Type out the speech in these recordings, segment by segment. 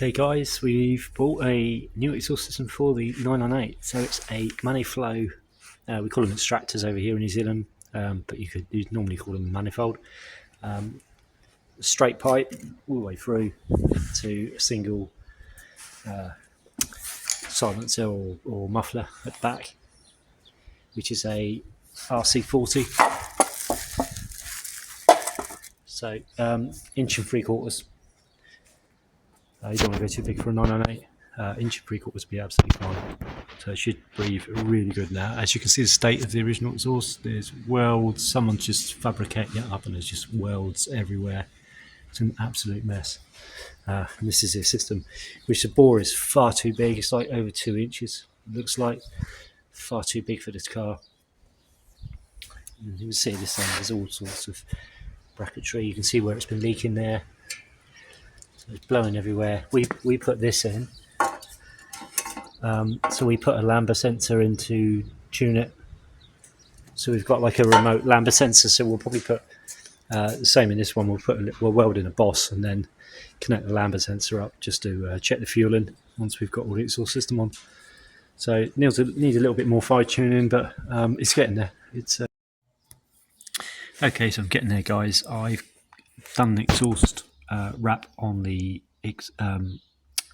Okay guys, we've bought a new exhaust system for the 998. So it's a Maniflow, we call them extractors over here in New Zealand, but you'd normally call them manifold. Straight pipe all the way through to a single silencer or muffler at the back, which is a RC40. So 1.75 inches. You don't want to go too big for a 998. 1.75 inches would be absolutely fine. So it should breathe really good now. As you can see the state of the original exhaust, there's welds. Someone's just fabricating it up and there's just welds everywhere. It's an absolute mess. And this is the system, which the bore is far too big. It's like over 2 inches. It looks like far too big for this car. And you can see this end, there's all sorts of bracketry. You can see where it's been leaking there. So it's blowing everywhere. We put this in. So we put a lambda sensor in to tune it. So we've got like a remote lambda sensor. So we'll probably put the same in this one. We'll weld in a boss and then connect the lambda sensor up just to check the fueling once we've got all the exhaust system on. So it needs a little bit more fine tuning, but it's getting there. It's okay. So I'm getting there, guys. I've done the exhaust wrap on the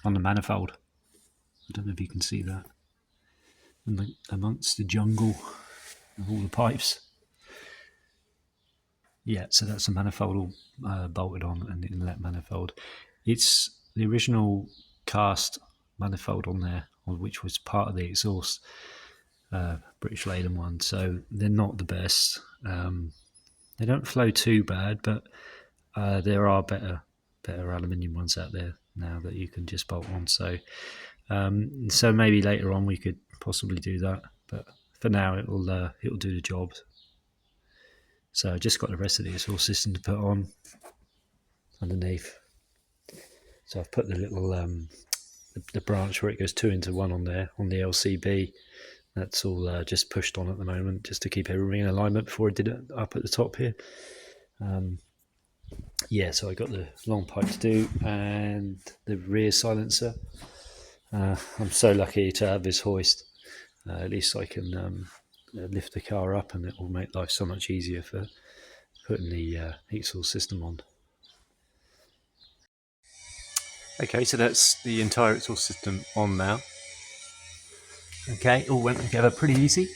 manifold. I don't know if you can see that amongst the jungle of all the pipes. Yeah, so that's a manifold all bolted on, an inlet manifold. It's the original cast manifold on there, which was part of the exhaust, British Leyland one. So they're not the best. They don't flow too bad, but there are better aluminium ones out there now that you can just bolt on. So maybe later on we could possibly do that, but for now it'll do the job. So I just got the rest of the exhaust system to put on underneath. So I've put the little the branch where it goes 2 into 1 on there on the LCB. That's all just pushed on at the moment, just to keep everything in alignment before I did it up at the top here. Yeah, so I got the long pipe to do and the rear silencer. I'm so lucky to have this hoist. At least I can lift the car up, and it will make life so much easier for putting the exhaust system on. Okay, so that's the entire exhaust system on now. Okay, all went together pretty easy.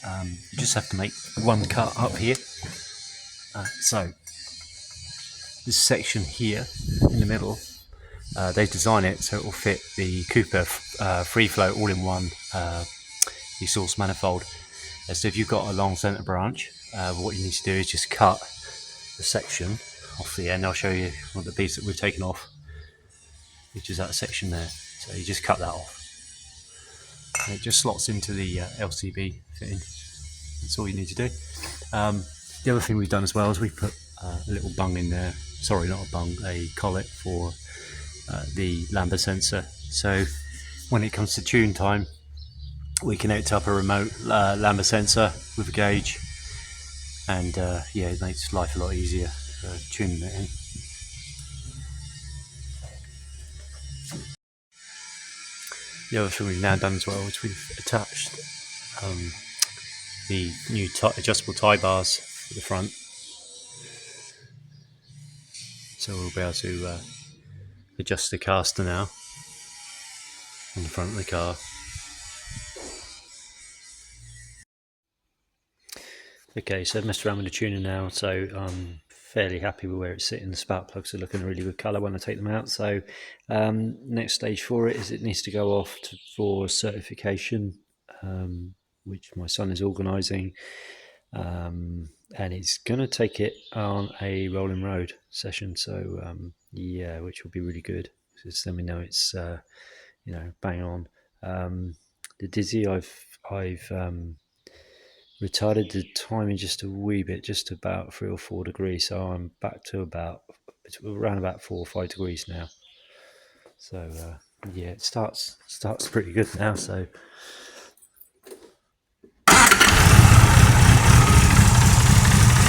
You just have to make one cut up here. So this section here in the middle, they design it so it will fit the Cooper free flow all-in-one exhaust manifold. So if you've got a long centre branch, what you need to do is just cut the section off the end. I'll show you what the piece that we've taken off, which is that section there. So you just cut that off. And it just slots into the LCB fitting. That's all you need to do. The other thing we've done as well is we put a little bung in there. Sorry, not a bung, a collet for the lambda sensor. So when it comes to tune time, we connect up a remote lambda sensor with a gauge, and yeah, it makes life a lot easier tuning it in. The other thing we've now done as well is we've attached the new adjustable tie bars at the front, so we'll be able to adjust the caster now on the front of the car. Okay, so I've messed around with the tuner now, so I'm fairly happy with where it's sitting. The spark plugs are looking a really good colour when I take them out. So next stage for it is it needs to go off for certification, which my son is organising, and he's going to take it on a rolling road session. So yeah, which will be really good, because then we know it's bang on. The Dizzy, I've retarded the timing just a wee bit, just about 3 or 4 degrees, so I'm back to around about 4 or 5 degrees now. So yeah, it starts pretty good now. So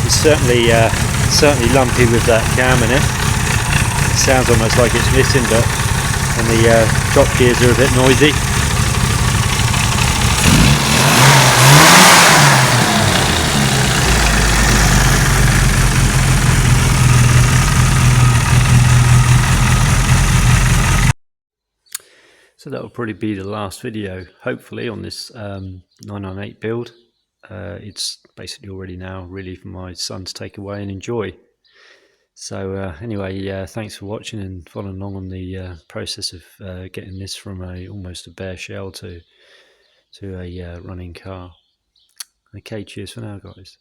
it's certainly lumpy with that cam in it. It sounds almost like it's missing, but and the drop gears are a bit noisy. So that will probably be the last video, hopefully, on this 998 build. It's basically already now really for my son to take away and enjoy. So anyway, thanks for watching and following along on the process of getting this from almost a bare shell to a running car. Okay, cheers for now, guys.